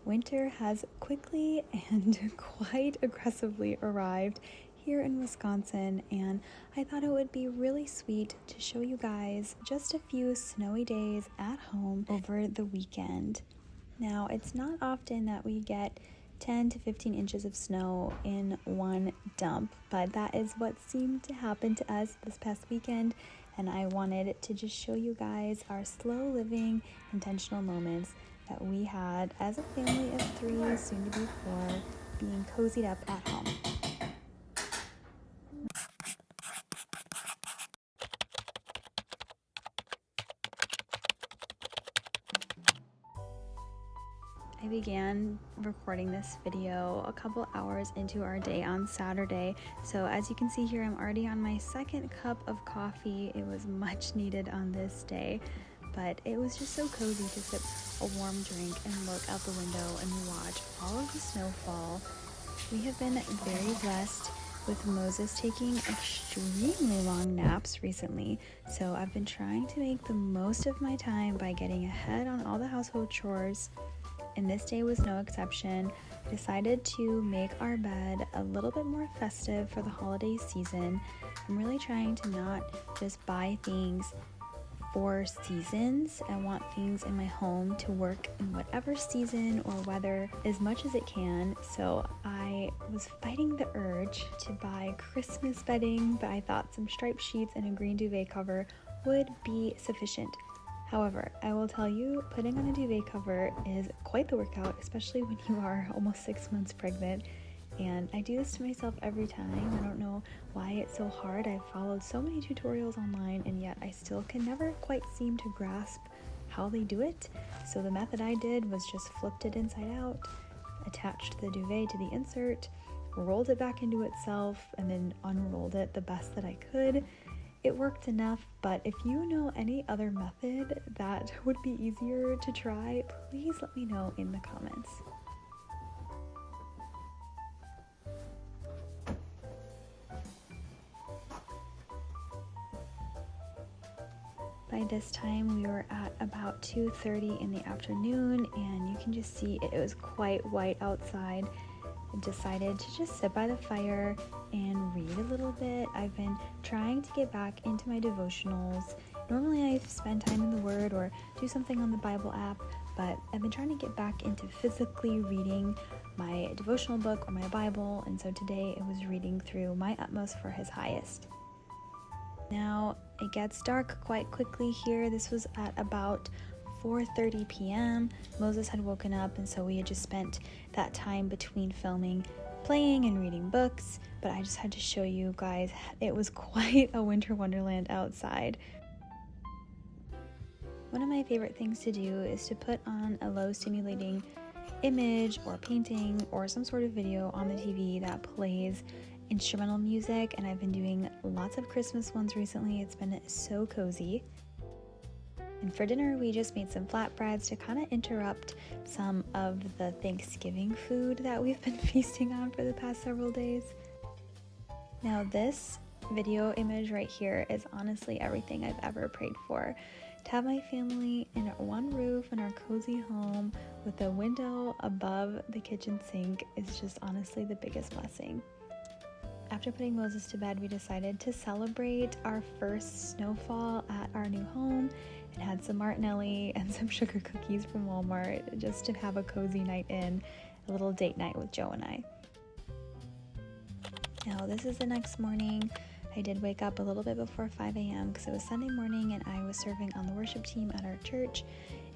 Winter has quickly and quite aggressively arrived here in Wisconsin, and I thought it would be really sweet to show you guys just a few snowy days at home over the weekend. Now, it's not often that we get 10 to 15 inches of snow in one dump, but that is what seemed to happen to us this past weekend, and I wanted to just show you guys our slow living intentional moments that we had as a family of 3, soon to be 4, being cozied up at home. I began recording this video a couple hours into our day on Saturday. So as you can see here, I'm already on my second cup of coffee. It was much needed on this day, but it was just so cozy to sip a warm drink and look out the window and watch all of the snow fall. We have been very blessed with Moses taking extremely long naps recently, so I've been trying to make the most of my time by getting ahead on all the household chores. And this day was no exception. I decided to make our bed a little bit more festive for the holiday season. I'm really trying to not just buy things for seasons. I want things in my home to work in whatever season or weather as much as it can. So I was fighting the urge to buy Christmas bedding, but I thought some striped sheets and a green duvet cover would be sufficient. However, I will tell you, putting on a duvet cover is quite the workout, especially when you are almost 6 months pregnant. And I do this to myself every time. I don't know why it's so hard. I've followed so many tutorials online, and yet I still can never quite seem to grasp how they do it. So the method I did was just flipped it inside out, attached the duvet to the insert, rolled it back into itself, and then unrolled it the best that I could. It worked enough, but if you know any other method that would be easier to try, please let me know in the comments. By this time, we were at about 2:30 in the afternoon, and you can just see it was quite white outside. I decided to just sit by the fire and read a little bit. I've been trying to get back into my devotionals. Normally I spend time in the Word or do something on the Bible app, but I've been trying to get back into physically reading my devotional book or my Bible, and so today it was reading through My Utmost for His Highest. Now it gets dark quite quickly here. This was at about 4:30 p.m. Moses had woken up, and so we had just spent that time between filming, playing, and reading books. But I just had to show you guys, it was quite a winter wonderland outside. One of my favorite things to do is to put on a low stimulating image or painting or some sort of video on the TV that plays instrumental music, and I've been doing lots of Christmas ones recently. It's been so cozy. And for dinner, we just made some flatbreads to kind of interrupt some of the Thanksgiving food that we've been feasting on for the past several days. Now, this video image right here is honestly everything I've ever prayed for. To have my family in one roof in our cozy home with a window above the kitchen sink is just honestly the biggest blessing. After putting Moses to bed, we decided to celebrate our first snowfall at our new home and had some martinelli and some sugar cookies from Walmart just to have a cozy night in, a little date night with Joe and I. Now, this is the next morning. I did wake up a little bit before 5 a.m. because it was Sunday morning and I was serving on the worship team at our church,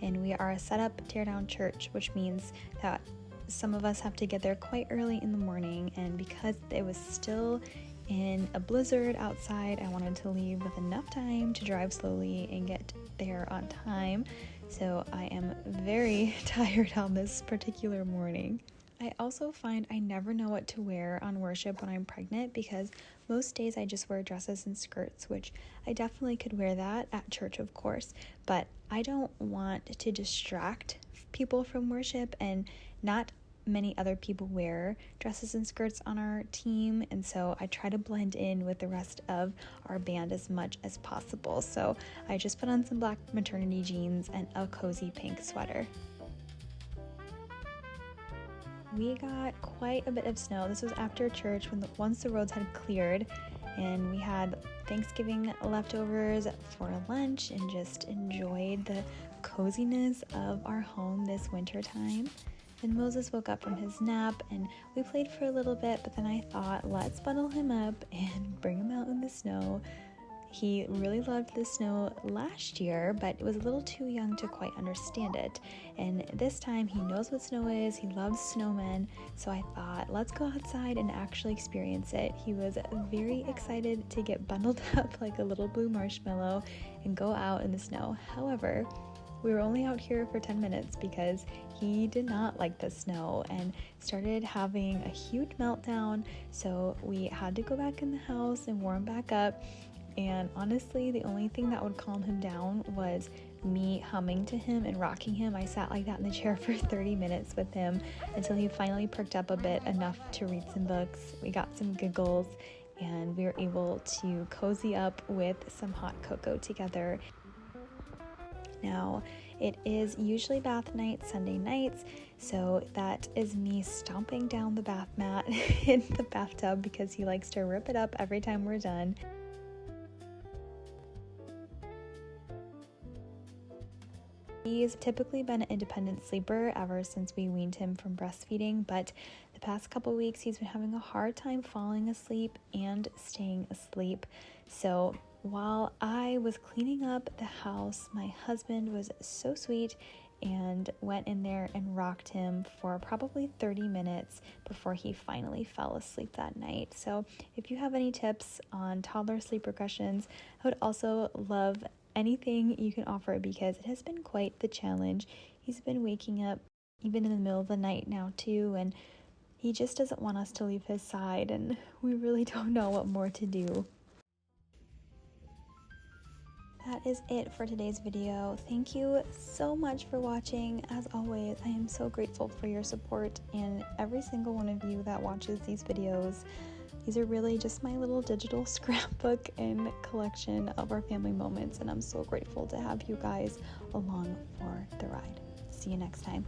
and we are a set-up, tear-down church, which means that some of us have to get there quite early in the morning, and because it was still in a blizzard outside, I wanted to leave with enough time to drive slowly and get there on time. So I am very tired on this particular morning. I also find I never know what to wear on worship when I'm pregnant, because most days I just wear dresses and skirts, which I definitely could wear that at church, of course, but I don't want to distract people from worship, and not many other people wear dresses and skirts on our team, and so I try to blend in with the rest of our band as much as possible. So I just put on some black maternity jeans and a cozy pink sweater. we got quite a bit of snow. This was after church once the roads had cleared, and we had Thanksgiving leftovers for lunch and just enjoyed the coziness of our home this winter time. And Moses woke up from his nap and we played for a little bit, but then I thought, let's bundle him up and bring him out in the snow. He really loved the snow last year, but was a little too young to quite understand it. And this time he knows what snow is, he loves snowmen, so I thought, let's go outside and actually experience it. He was very excited to get bundled up like a little blue marshmallow and go out in the snow. However, we were only out here for 10 minutes because he did not like the snow and started having a huge meltdown, so we had to go back in the house and warm back up. And honestly, the only thing that would calm him down was me humming to him and rocking him. I sat like that in the chair for 30 minutes with him until he finally perked up a bit, enough to read some books. We got some giggles and we were able to cozy up with some hot cocoa together. Now, it is usually bath night Sunday nights, so that is me stomping down the bath mat in the bathtub because he likes to rip it up every time we're done. He's typically been an independent sleeper ever since we weaned him from breastfeeding, but the past couple weeks he's been having a hard time falling asleep and staying asleep. So while I was cleaning up the house, my husband was so sweet and went in there and rocked him for probably 30 minutes before he finally fell asleep that night. So if you have any tips on toddler sleep regressions, I would also love anything you can offer because it has been quite the challenge. He's been waking up even in the middle of the night now too, and he just doesn't want us to leave his side, and we really don't know what more to do. That is it for today's video. Thank you so much for watching. As always, I am so grateful for your support and every single one of you that watches these videos. These are really just my little digital scrapbook and collection of our family moments, and I'm so grateful to have you guys along for the ride. See you next time.